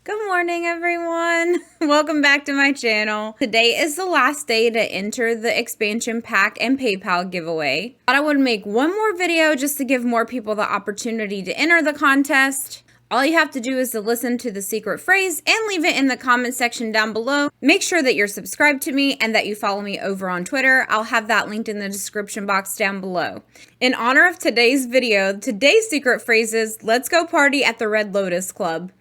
Good morning, everyone. Welcome back to my channel. Today is the last day to enter the expansion pack and PayPal giveaway. I thought I would make one more video just to give more people the opportunity to enter the contest. All you have to do is to listen to the secret phrase and leave it in the comment section down below. Make sure that you're subscribed to me and that you follow me over on Twitter. I'll have that linked in the description box down below. In honor of today's video, today's secret phrase is, let's go party at the Red Lotus Club.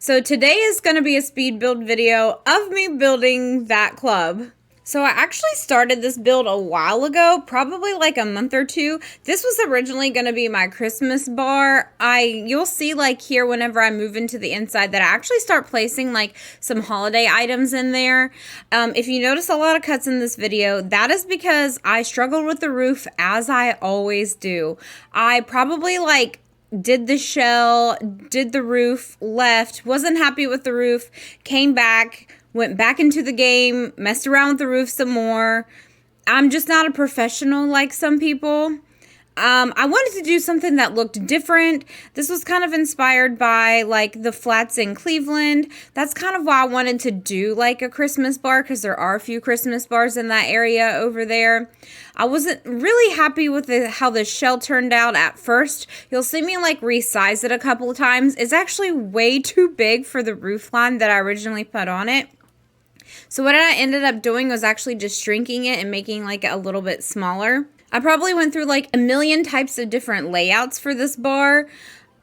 So today is going to be a speed build video of me building that club. So I actually started this build a while ago, probably like a month or two. This was originally going to be my Christmas bar. You'll see like here whenever I move into the inside that I actually start placing like some holiday items in there. If you notice a lot of cuts in this video, that is because I struggled with the roof, as I always do. I probably did the shell, did the roof, left, wasn't happy with the roof, came back, went back into the game, messed around with the roof some more. I'm just not a professional like some people. I wanted to do something that looked different. This was kind of inspired by like the flats in Cleveland. That's kind of why I wanted to do like a Christmas bar, because there are a few Christmas bars in that area over there. I wasn't really happy with how the shell turned out at first. You'll see me like resize it a couple of times. It's actually way too big for the roof line that I originally put on it. So what I ended up doing was actually just shrinking it and making like a little bit smaller. I probably went through like a million types of different layouts for this bar.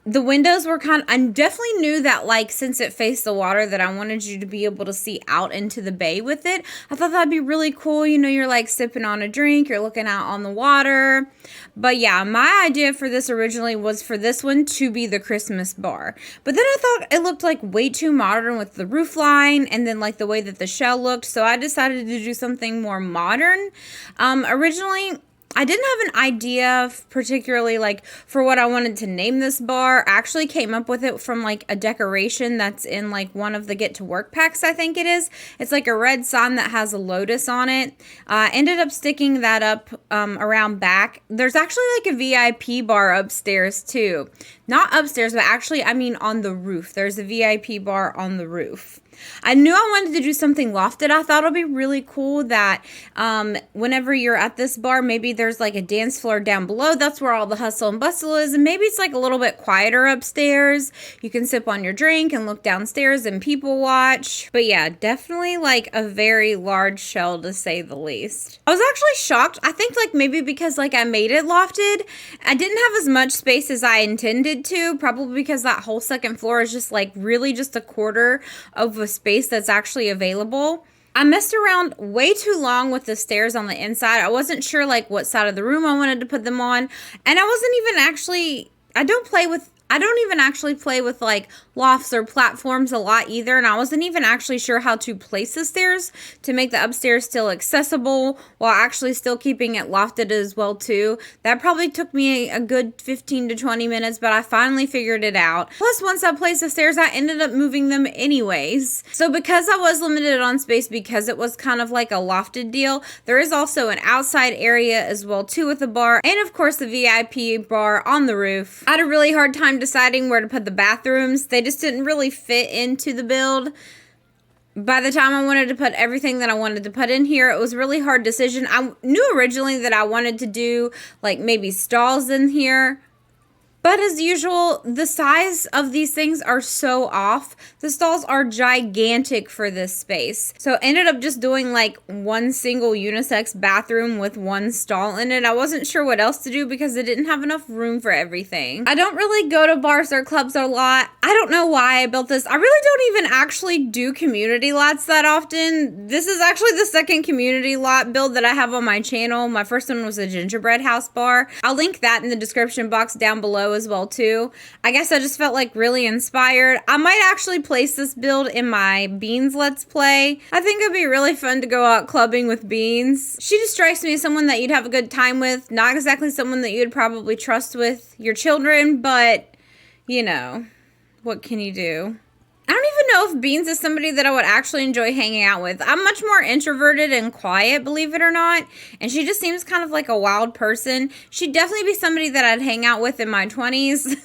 The windows were I definitely knew that like since it faced the water that I wanted you to be able to see out into the bay with it. I thought that'd be really cool. You know, you're like sipping on a drink, you're looking out on the water. But yeah, my idea for this originally was for this one to be the Christmas bar. But then I thought it looked like way too modern with the roof line and then like the way that the shell looked. So I decided to do something more modern. Originally, I didn't have an idea particularly like for what I wanted to name this bar. I actually came up with it from like a decoration that's in like one of the Get to Work packs, I think it is. It's like a red sign that has a lotus on it. Ended up sticking that up around back. There's actually like a VIP bar upstairs too. Not upstairs, but actually I mean on the roof. There's a VIP bar on the roof. I knew I wanted to do something lofted. I thought it would be really cool that whenever you're at this bar, maybe there's like a dance floor down below. That's where all the hustle and bustle is. And maybe it's like a little bit quieter upstairs. You can sip on your drink and look downstairs and people watch. But yeah, definitely like a very large shell to say the least. I was actually shocked. I think like maybe because like I made it lofted, I didn't have as much space as I intended to. Probably because that whole second floor is just like really just a quarter of a space that's actually available. I messed around way too long with the stairs on the inside. I wasn't sure like what side of the room I wanted to put them on. And I wasn't even actually, I don't even actually play with like lofts or platforms a lot either, and I wasn't even actually sure how to place the stairs to make the upstairs still accessible while actually still keeping it lofted as well too. That probably took me a good 15 to 20 minutes, but I finally figured it out. Plus, once I placed the stairs, I ended up moving them anyways. So because I was limited on space, because it was kind of like a lofted deal, there is also an outside area as well too with the bar, and of course the VIP bar on the roof. I had a really hard time deciding where to put the bathrooms. They just didn't really fit into the build. By the time I wanted to put everything that I wanted to put in here, it was a really hard decision. I knew originally that I wanted to do like maybe stalls in here. But as usual, the size of these things are so off. The stalls are gigantic for this space. So I ended up just doing like one single unisex bathroom with one stall in it. I wasn't sure what else to do because it didn't have enough room for everything. I don't really go to bars or clubs a lot. I don't know why I built this. I really don't even actually do community lots that often. This is actually the second community lot build that I have on my channel. My first one was a gingerbread house bar. I'll link that in the description box down below as well too. I guess I just felt like really inspired. I might actually place this build in my Beans Let's Play. I think it'd be really fun to go out clubbing with Beans. She just strikes me as someone that you'd have a good time with. Not exactly someone that you'd probably trust with your children, but you know, what can you do? I don't even know if Beans is somebody that I would actually enjoy hanging out with. I'm much more introverted and quiet, believe it or not. And she just seems kind of like a wild person. She'd definitely be somebody that I'd hang out with in my 20s.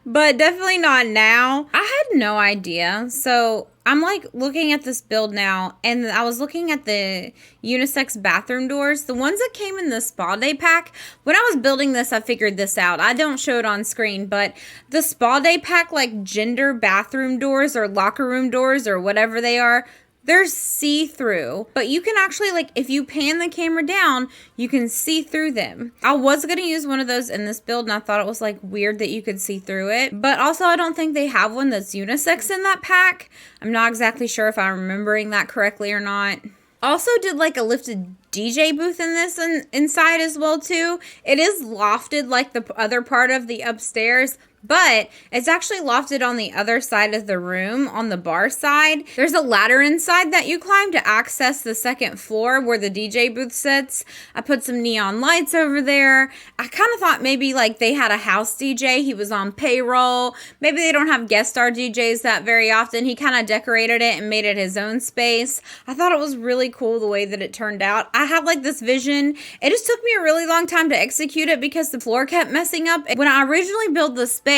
but definitely not now. I had no idea. So I'm like looking at this build now, and I was looking at the unisex bathroom doors, the ones that came in the spa day pack. When I was building this, I figured this out. I don't show it on screen, but the spa day pack, like gender bathroom doors or locker room doors or whatever they are, they're see-through, but you can actually, like, if you pan the camera down, you can see through them. I was going to use one of those in this build, and I thought it was, like, weird that you could see through it. But also, I don't think they have one that's unisex in that pack. I'm not exactly sure if I'm remembering that correctly or not. Also did, like, a lifted DJ booth in this inside as well, too. It is lofted like the other part of the upstairs, but it's actually lofted on the other side of the room, on the bar side. There's a ladder inside that you climb to access the second floor where the DJ booth sits. I put some neon lights over there. I kind of thought maybe like they had a house DJ. He was on payroll. Maybe they don't have guest star DJs that very often. He kind of decorated it and made it his own space. I thought it was really cool the way that it turned out. I had like this vision. It just took me a really long time to execute it because the floor kept messing up. When I originally built the space,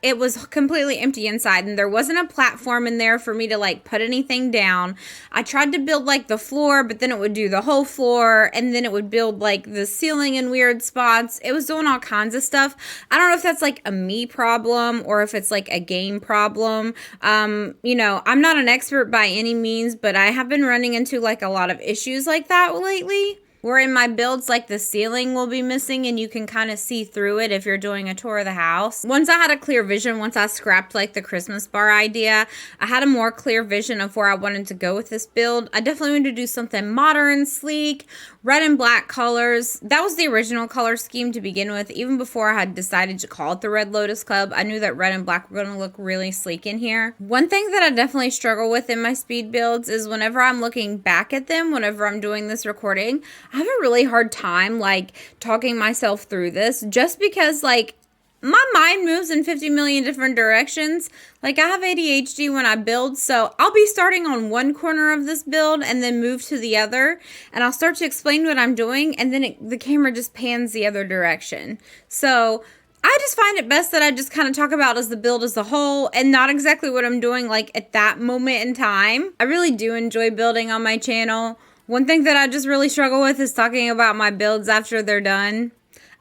it was completely empty inside, and there wasn't a platform in there for me to like put anything down. I tried to build like the floor, but then it would do the whole floor, and then it would build like the ceiling in weird spots. It was doing all kinds of stuff. I don't know if that's like a me problem or if it's like a game problem. You know, I'm not an expert by any means, but I have been running into like a lot of issues like that lately, where in my builds, like the ceiling will be missing and you can kind of see through it if you're doing a tour of the house. Once I had a clear vision, once I scrapped like the Christmas bar idea, I had a more clear vision of where I wanted to go with this build. I definitely wanted to do something modern, sleek, red and black colors. That was the original color scheme to begin with. Even before I had decided to call it the Red Lotus Club, I knew that red and black were going to look really sleek in here. One thing that I definitely struggle with in my speed builds is whenever I'm looking back at them, whenever I'm doing this recording, I have a really hard time like talking myself through this, just because like my mind moves in 50 million different directions. Like I have ADHD when I build, so I'll be starting on one corner of this build and then move to the other, and I'll start to explain what I'm doing, and then the camera just pans the other direction. So I just find it best that I just kind of talk about as the build as a whole and not exactly what I'm doing like at that moment in time. I really do enjoy building on my channel. One thing that I just really struggle with is talking about my builds after they're done.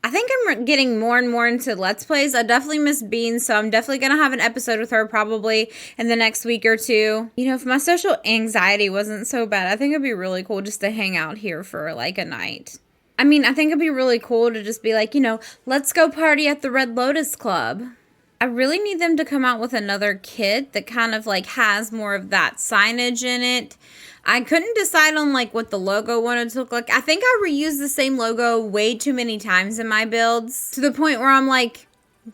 I think I'm getting more and more into Let's Plays. I definitely miss Beans, so I'm definitely going to have an episode with her probably in the next week or two. You know, if my social anxiety wasn't so bad, I think it'd be really cool just to hang out here for like a night. I mean, I think it'd be really cool to just be like, you know, let's go party at the Red Lotus Club. I really need them to come out with another kit that kind of like has more of that signage in it. I couldn't decide on like what the logo wanted to look like. I think I reused the same logo way too many times in my builds to the point where I'm like,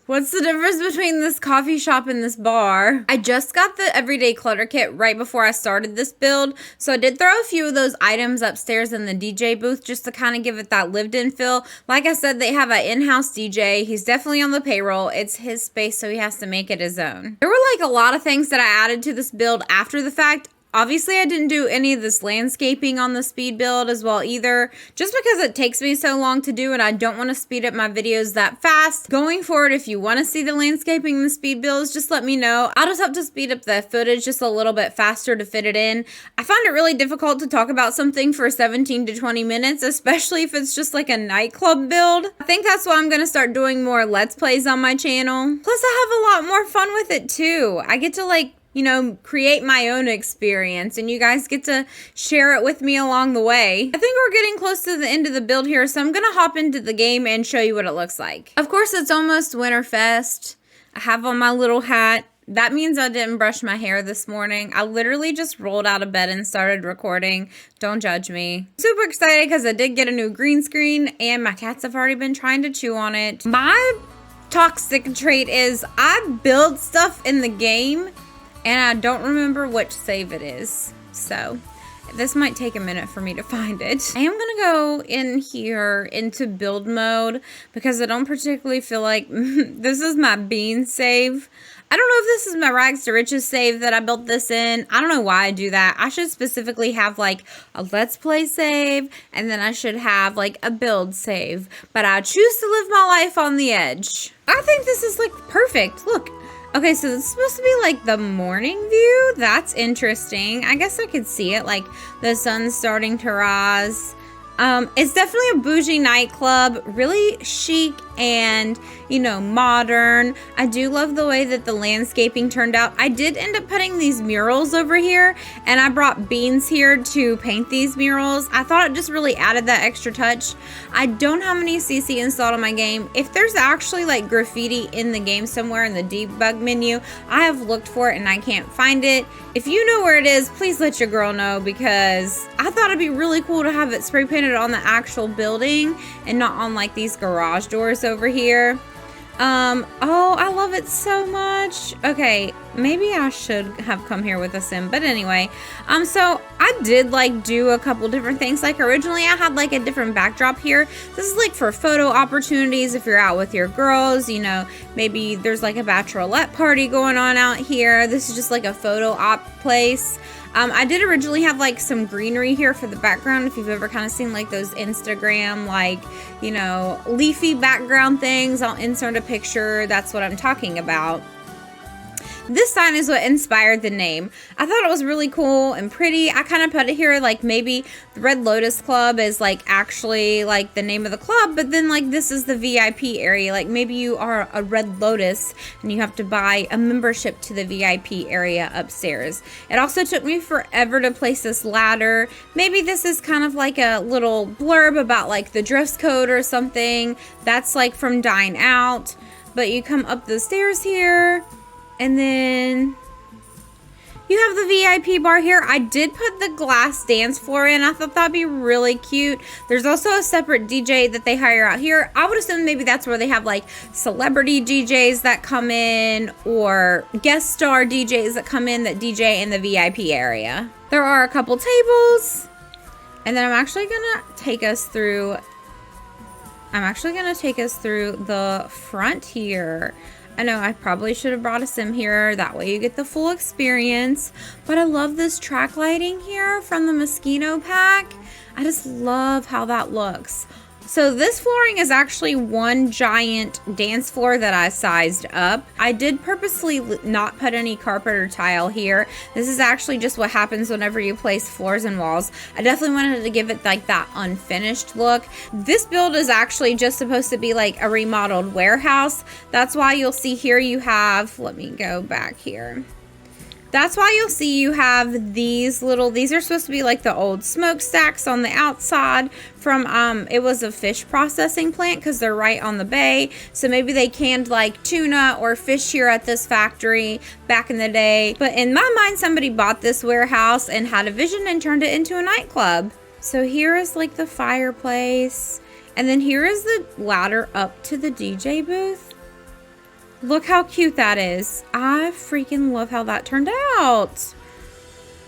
what's the difference between this coffee shop and this bar? I just got the everyday clutter kit right before I started this build, so I did throw a few of those items upstairs in the DJ booth just to kind of give it that lived-in feel. Like I said, they have an in-house DJ. He's definitely on the payroll. It's his space, so he has to make it his own. There were like a lot of things that I added to this build after the fact. Obviously, I didn't do any of this landscaping on the speed build as well either, just because it takes me so long to do and I don't want to speed up my videos that fast. Going forward, if you want to see the landscaping in the speed builds, just let me know. I'll just have to speed up the footage just a little bit faster to fit it in. I find it really difficult to talk about something for 17 to 20 minutes, especially if it's just like a nightclub build. I think that's why I'm going to start doing more Let's Plays on my channel. Plus, I have a lot more fun with it too. I get to like, you know, create my own experience, and you guys get to share it with me along the way. I think we're getting close to the end of the build here, so I'm gonna hop into the game and show you what it looks like. Of course, it's almost Winterfest. I have on my little hat. That means I didn't brush my hair this morning. I literally just rolled out of bed and started recording. Don't judge me. Super excited because I did get a new green screen, and my cats have already been trying to chew on it. My toxic trait is I build stuff in the game and I don't remember which save it is. So this might take a minute for me to find it. I am going to go in here into build mode because I don't particularly feel like this is my bean save. I don't know if this is my rags to riches save that I built this in. I don't know why I do that. I should specifically have like a let's play save, and then I should have like a build save. But I choose to live my life on the edge. I think this is like perfect. Look. Okay, so this is supposed to be like the morning view. That's interesting. I guess I could see it, like the sun's starting to rise. It's definitely a bougie nightclub, really chic and, you know, modern. I do love the way that the landscaping turned out. I did end up putting these murals over here, and I brought beans here to paint these murals. I thought it just really added that extra touch. I don't have any CC installed on my game. If there's actually like graffiti in the game somewhere in the debug menu, I have looked for it and I can't find it. If you know where it is, please let your girl know, because I thought it'd be really cool to have it spray painted on the actual building and not on like these garage doors over here. Oh, I love it so much. Okay, maybe I should have come here with a sim, but anyway, so I did like do a couple different things. Like originally I had like a different backdrop here. This is like for photo opportunities if you're out with your girls, you know, maybe there's like a bachelorette party going on out here. This is just like a photo op place. I did originally have like some greenery here for the background. If you've ever kind of seen like those Instagram, like, you know, leafy background things, I'll insert a picture. That's what I'm talking about. This sign is what inspired the name. I thought it was really cool and pretty. I kind of put it here like maybe the Red Lotus Club is like actually like the name of the club, but then like this is the VIP area. Like maybe you are a Red Lotus and you have to buy a membership to the VIP area upstairs. It also took me forever to place this ladder. Maybe this is kind of like a little blurb about like the dress code or something. That's like from Dine Out. But you come up the stairs here, and then you have the VIP bar here. I did put the glass dance floor in. I thought that'd be really cute. There's also a separate DJ that they hire out here. I would assume maybe that's where they have like celebrity DJs that come in, or guest star DJs that come in that DJ in the VIP area. There are a couple tables, and then I'm actually gonna take us through the front here. I know I probably should have brought a sim here. That way you get the full experience. But I love this track lighting here from the Mosquito pack. I just love how that looks. So this flooring is actually one giant dance floor that I sized up. I did purposely not put any carpet or tile here. This is actually just what happens whenever you place floors and walls. I definitely wanted to give it like that unfinished look. This build is actually just supposed to be like a remodeled warehouse. That's why you'll see here you have, let me go back here. That's why you'll see you have these are supposed to be like the old smokestacks on the outside from, it was a fish processing plant because they're right on the bay. So maybe they canned like tuna or fish here at this factory back in the day. But in my mind, somebody bought this warehouse and had a vision and turned it into a nightclub. So here is like the fireplace. And then here is the ladder up to the DJ booth. Look how cute that is. I freaking love how that turned out.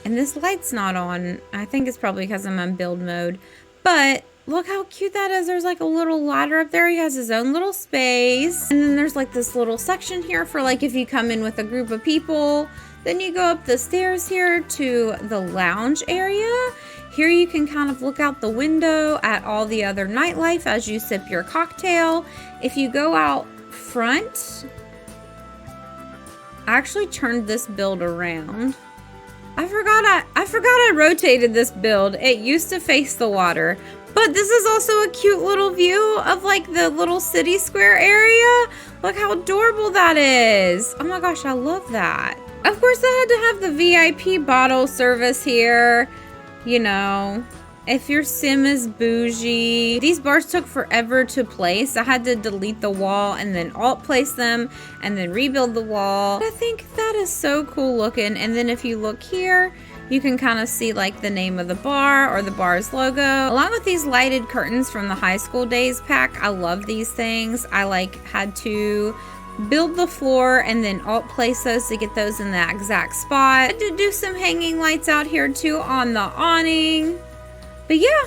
And this light's not on. I think it's probably because I'm on build mode. But look how cute that is. There's like a little ladder up there. He has his own little space. And then there's like this little section here for like if you come in with a group of people. Then you go up the stairs here to the lounge area. Here you can kind of look out the window at all the other nightlife as you sip your cocktail. If you go out front, I actually turned this build around. I forgot I rotated this build. It used to face the water, but this is also a cute little view of like the little city square area. Look how adorable that is. Oh my gosh, I love that. Of course, I had to have the VIP bottle service here. You know, if your sim is bougie. These bars took forever to place. I had to delete the wall and then alt place them and then rebuild the wall. I think that is so cool looking. And then if you look here, you can kind of see like the name of the bar or the bar's logo. Along with these lighted curtains from the high school days pack. I love these things. I like had to build the floor and then alt place those to get those in the exact spot. I had to do some hanging lights out here too on the awning. But yeah,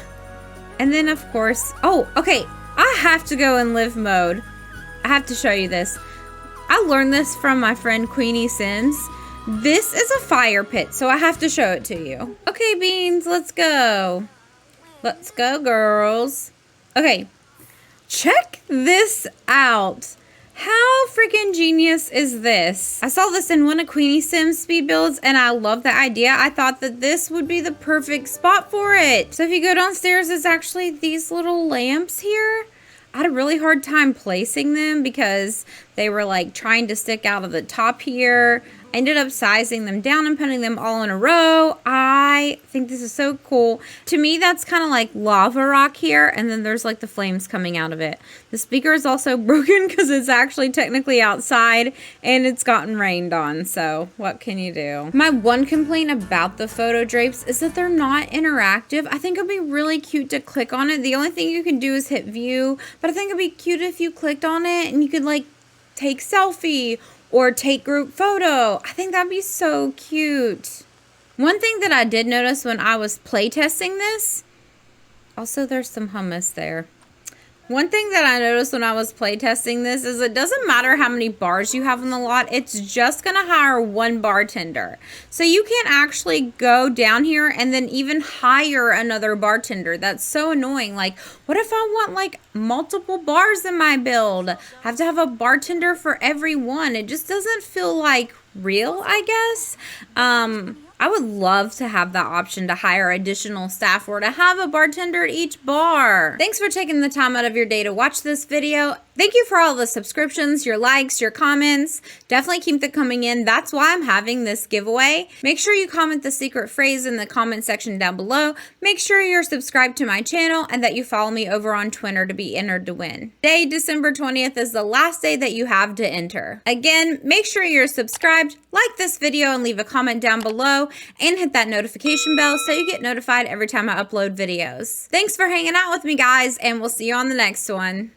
and then of course, oh, okay, I have to go in live mode. I have to show you this. I learned this from my friend Queenie Sims. This is a fire pit, so I have to show it to you. Okay, Beans, let's go. Let's go, girls. Okay, check this out. How freaking genius is this? I saw this in one of Queenie Sims speed builds and I love the idea. I thought that this would be the perfect spot for it. So if you go downstairs, there's actually these little lamps here. I had a really hard time placing them because they were like trying to stick out of the top here. I ended up sizing them down and putting them all in a row. I think this is so cool. To me, that's kind of like lava rock here, and then there's like the flames coming out of it. The speaker is also broken because it's actually technically outside and it's gotten rained on, so what can you do? My one complaint about the photo drapes is that they're not interactive. I think it'd be really cute to click on it. The only thing you can do is hit view, but I think it'd be cute if you clicked on it and you could like take selfie or take group photo. I think that'd be so cute. One thing that I did notice when I was playtesting this, also there's some hummus there. One thing that I noticed when I was playtesting this is it doesn't matter how many bars you have in the lot, it's just gonna hire one bartender. So you can't actually go down here and then even hire another bartender. That's so annoying. Like, what if I want like multiple bars in my build? I have to have a bartender for every one. It just doesn't feel like real, I guess. I would love to have that option to hire additional staff or to have a bartender at each bar. Thanks for taking the time out of your day to watch this video. Thank you for all the subscriptions, your likes, your comments. Definitely keep them coming in. That's why I'm having this giveaway. Make sure you comment the secret phrase in the comment section down below. Make sure you're subscribed to my channel and that you follow me over on Twitter to be entered to win. Today, December 20th, is the last day that you have to enter. Again, make sure you're subscribed, like this video, and leave a comment down below, and hit that notification bell so you get notified every time I upload videos. Thanks for hanging out with me, guys, and we'll see you on the next one.